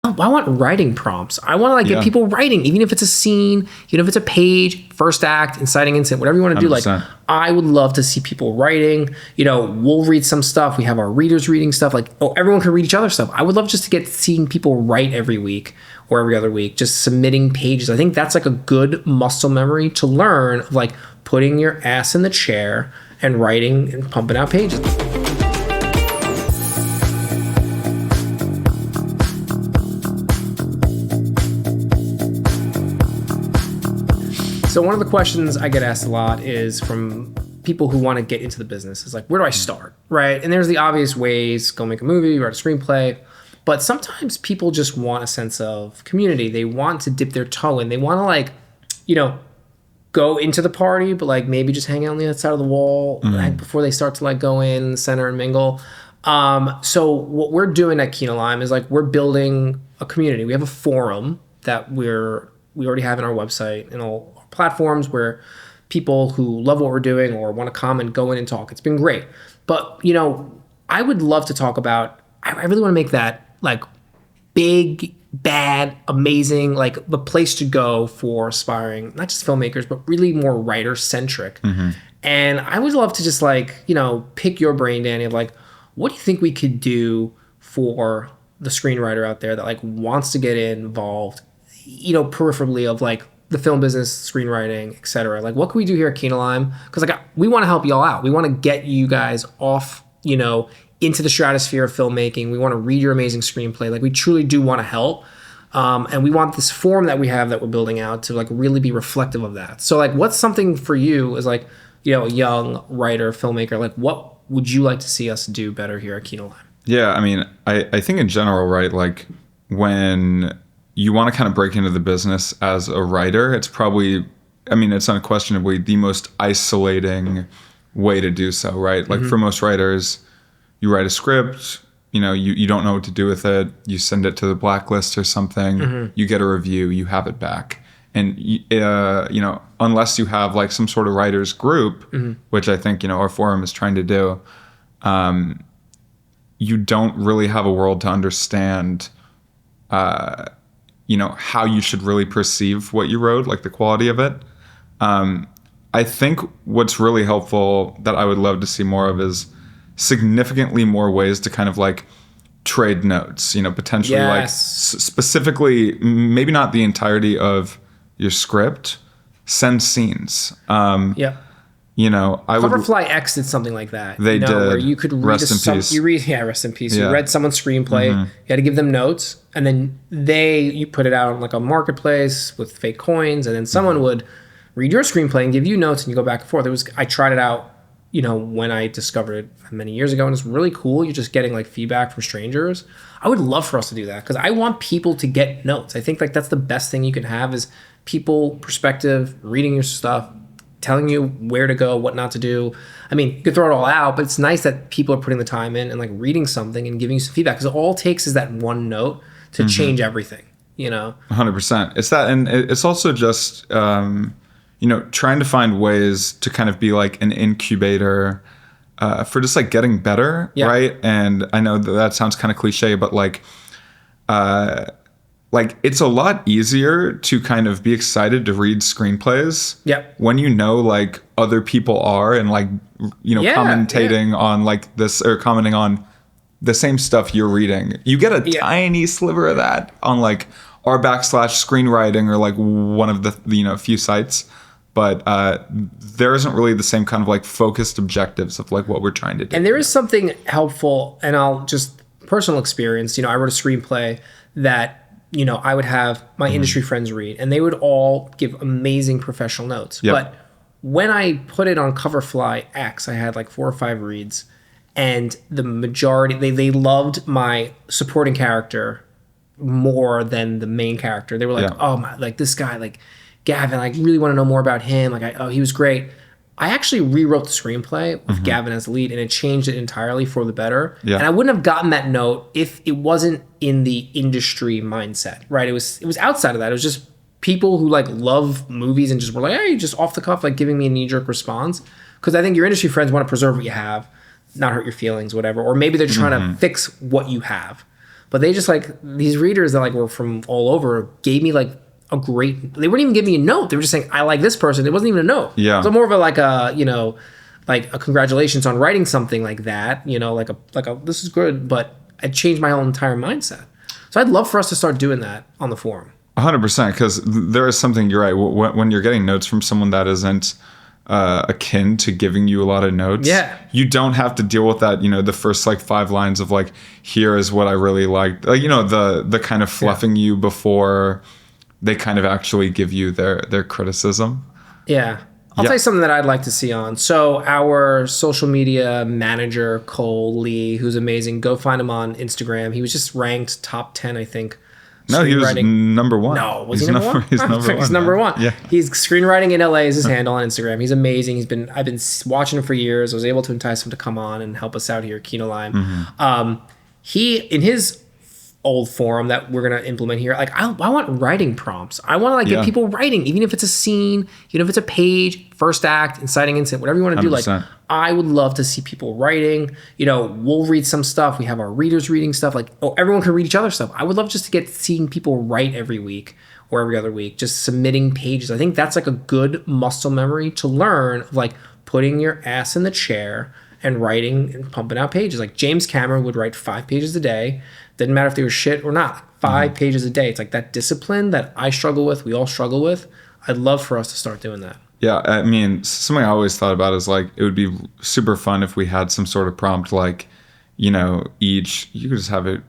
I want writing prompts. I want to like get people writing, even if it's a scene, if it's a page, first act, inciting incident, whatever you want to do. Like, I would love to see people writing. We'll read some stuff. We have our readers reading stuff. Like, everyone can read each other's stuff. I would love just to get seeing people write every week or every other week, just submitting pages. I think that's like a good muscle memory to learn of like putting your ass in the chair and writing and pumping out pages. So one of the questions I get asked a lot is from people who want to get into the business is like, where do I start, right? And there's the obvious ways: go make a movie, write a screenplay. But sometimes people just want a sense of community. They want to dip their toe in. They want to like, go into the party, but like maybe just hang out on the other side of the wall before they start to like go in the center and mingle. So what we're doing at Kinolime is like we're building a community. We have a forum that we already have on our website and all platforms where people who love what we're doing or want to comment go in and talk. It's been great. But, I would love to talk about, I really want to make that like big, bad, amazing, like the place to go for aspiring, not just filmmakers, but really more writer centric. And I would love to just like, pick your brain, Danny, of like, what do you think we could do for the screenwriter out there that like wants to get involved, peripherally of like the film business, screenwriting, etc. Like, what can we do here at Kinolime? Because like we want to help y'all out. We want to get you guys off, into the stratosphere of filmmaking. We want to read your amazing screenplay. Like, we truly do want to help. And we want this form that we have that we're building out to like really be reflective of that. So like, what's something for you as like, a young writer, filmmaker, like what would you like to see us do better here at Kinolime? Yeah, I mean, I think in general, right, like when you want to kind of break into the business as a writer, it's probably, it's unquestionably the most isolating way to do so, right? Like for most writers, you write a script, you don't know what to do with it. You send it to the blacklist or something. You get a review, you have it back. And, unless you have like some sort of writers group, which I think, our forum is trying to do, you don't really have a world to understand, how you should really perceive what you wrote, like the quality of it. I think what's really helpful that I would love to see more of is significantly more ways to kind of like trade notes, potentially like specifically, maybe not the entirety of your script, send scenes. Coverfly X did something like that. They did. Where you could read rest in peace. Rest in peace. You read someone's screenplay. You had to give them notes, and then you put it out on like a marketplace with fake coins, and then someone would read your screenplay and give you notes, and you go back and forth. I tried it out, when I discovered it many years ago, and it's really cool. You're just getting like feedback from strangers. I would love for us to do that because I want people to get notes. I think like that's the best thing you can have is people perspective, reading your stuff, telling you where to go, what not to do. You could throw it all out, but it's nice that people are putting the time in and like reading something and giving you some feedback because all it takes is that one note to change everything, 100%. It's that, and it's also just, trying to find ways to kind of be like an incubator for just like getting better, right? And I know that sounds kind of cliche, but like it's a lot easier to kind of be excited to read screenplays when like other people are and like commentating on like this or commenting on the same stuff you're reading. You get a tiny sliver of that on like r/screenwriting or like one of the few sites, but there isn't really the same kind of like focused objectives of like what we're trying to do. And there is something helpful, and I'll just personal experience. I wrote a screenplay that I would have my industry friends read, and they would all give amazing professional notes. But when I put it on Coverfly X, I had like 4 or 5 reads, and the majority, they loved my supporting character more than the main character. They were like, oh my, like this guy, like Gavin, I really want to know more about him. Like, he was great. I actually rewrote the screenplay with Gavin as the lead, and it changed it entirely for the better. And I wouldn't have gotten that note if it wasn't in the industry mindset, right? It was outside of that. It was just people who like love movies and just were like, hey, just off the cuff, like giving me a knee-jerk response. Because I think your industry friends want to preserve what you have, not hurt your feelings, whatever. Or maybe they're trying to fix what you have. But they just like these readers that like were from all over gave me like a great. They wouldn't even give me a note. They were just saying I like this person. It wasn't even a note. Yeah. So more of a like a like a congratulations on writing something like that. Like a this is good. But it changed my whole entire mindset. So I'd love for us to start doing that on the forum. 100%, because there is something, you're right, when you're getting notes from someone that isn't akin to giving you a lot of notes, you don't have to deal with that, the first like 5 lines of like, here is what I really liked, like, the kind of fluffing you before they kind of actually give you their criticism. I'll tell you something that I'd like to see on. So our social media manager, Cole Lee, who's amazing, go find him on Instagram. He was just ranked top 10, I think. No, he was number 1. No, was he number 1? He's number 1. He's number 1. Yeah. He's Screenwriting in LA is his handle on Instagram. He's amazing. I've been watching him for years. I was able to entice him to come on and help us out here at Kinolime. He, in his old forum that we're going to implement here, like I want writing prompts. I want to like get people writing, even if it's a scene, even if it's a page, first act, inciting incident, whatever you want to do. Like I would love to see people writing. We'll read some stuff. We have our readers reading stuff. Like everyone can read each other's stuff. I would love just to get seeing people write every week or every other week, just submitting pages. I think that's like a good muscle memory to learn, of like putting your ass in the chair and writing and pumping out pages. Like James Cameron would write 5 pages a day. Didn't matter if they were shit or not. 5 pages a day. It's like that discipline that I struggle with, we all struggle with. I'd love for us to start doing that. Yeah, I mean, something I always thought about is like, it would be super fun if we had some sort of prompt, like, you could just have it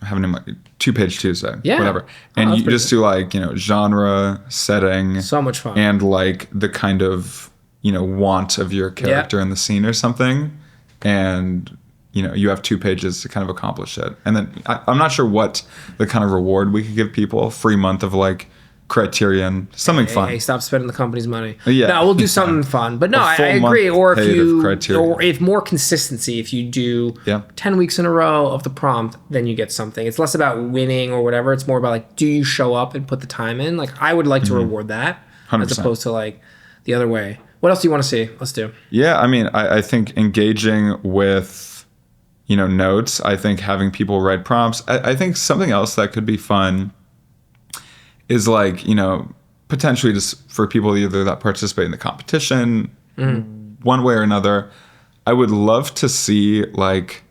in like 2-page Tuesday, whatever. And you just do like, genre, setting. So much fun. And like the kind of, want of your character in the scene or something. And you have 2 pages to kind of accomplish it. And then I'm not sure what the kind of reward we could give people. Free month of like Criterion, something fun. Hey, stop spending the company's money. Yeah. No, we'll do something fun. But no, I agree. Or if more consistency, if you do 10 weeks in a row of the prompt, then you get something. It's less about winning or whatever. It's more about like, do you show up and put the time in? Like I would like to reward that 100%. As opposed to like the other way. What else do you want to see? Let's do. Yeah, I mean, I think engaging with notes. I think having people write prompts. I think something else that could be fun is like, potentially just for people either that participate in the competition, one way or another. I would love to see like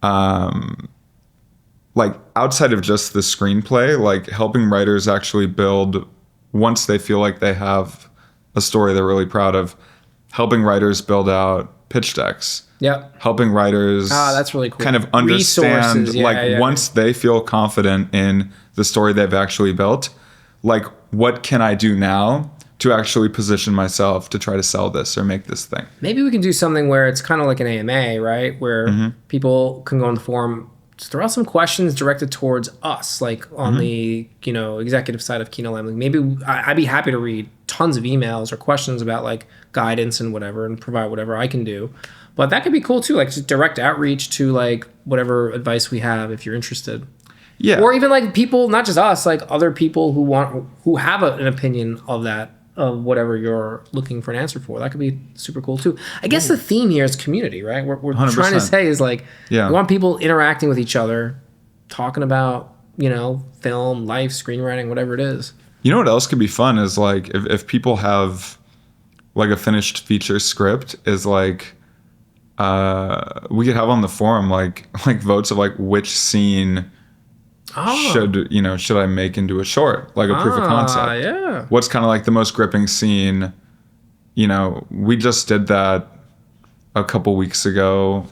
outside of just the screenplay, like helping writers actually build, once they feel like they have a story they're really proud of, helping writers build out pitch decks. Helping writers that's really cool. Kind of understand once they feel confident in the story they've actually built, like what can I do now to actually position myself to try to sell this or make this thing. Maybe we can do something where it's kind of like an AMA, right? Where people can go on the forum, just throw out some questions directed towards us, like on the executive side of Kinolime. Like maybe I'd be happy to read tons of emails or questions about like guidance and whatever, and provide whatever I can do. But that could be cool too, like just direct outreach to like whatever advice we have if you're interested. Yeah. Or even like people, not just us, like other people who have an opinion of that, of whatever you're looking for an answer for. That could be super cool too. I guess the theme here is community, right? What we're 100%. Trying to say is like, we want people interacting with each other, talking about, film, life, screenwriting, whatever it is. You know what else could be fun is like if people have like a finished feature script, is like we could have on the forum like votes of like which scene should I make into a short, like a proof of concept. Yeah. What's kind of like the most gripping scene? We just did that a couple weeks ago.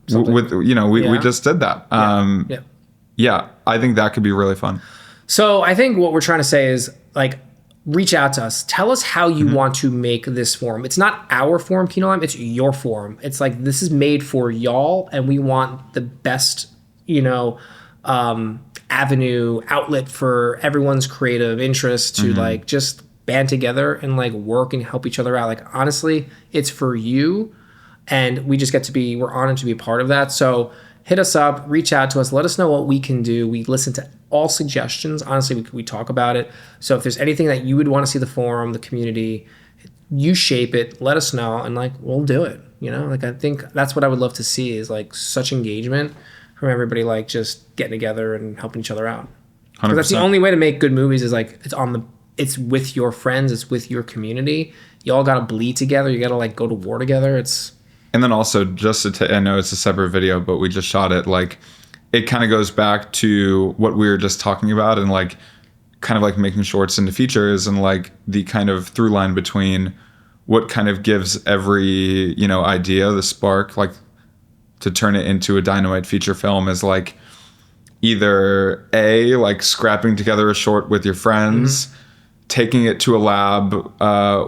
We just did that. I think that could be really fun. So I think what we're trying to say is like, reach out to us. Tell us how you want to make this forum. It's not our forum, Kinolime. It's your forum. It's like, this is made for y'all, and we want the best, avenue, outlet for everyone's creative interest to like just band together and like work and help each other out. Like, honestly, it's for you, and we're honored to be a part of that. So hit us up, reach out to us, let us know what we can do. We listen to all suggestions. Honestly, we talk about it. So if there's anything that you would want to see the forum, the community, you shape it, let us know, and like we'll do it. Like I think that's what I would love to see, is like such engagement. from everybody like just getting together and helping each other out. 'Cause that's the 100%. only way to make good movies is like it's with your friends, it's with your community. You all gotta bleed together. You gotta like go to war together. And then also just I know it's a separate video, but we just shot it. Like, it kind of goes back to what we were just talking about, and like kind of like making shorts into features, and like the kind of through line between what kind of gives every, you know, idea the spark, like to turn it into a dynamite feature film, is like either like scrapping together a short with your friends, taking it to a lab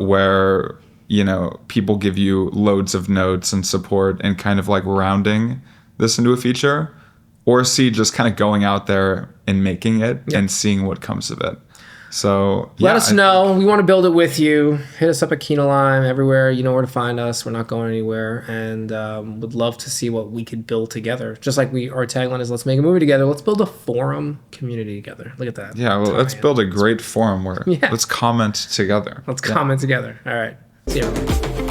where, you know, people give you loads of notes and support and kind of like rounding this into a feature, or C, just kind of going out there and making it and seeing what comes of it. So let us know. We want to build it with you. Hit us up at Kinolime everywhere. You know where to find us. We're not going anywhere, and would love to see what we could build together. Just like our tagline is, "Let's make a movie together. Let's build a forum community together." Look at that. Yeah, well, let's build a great forum where let's comment together. Let's comment together. All right. See you.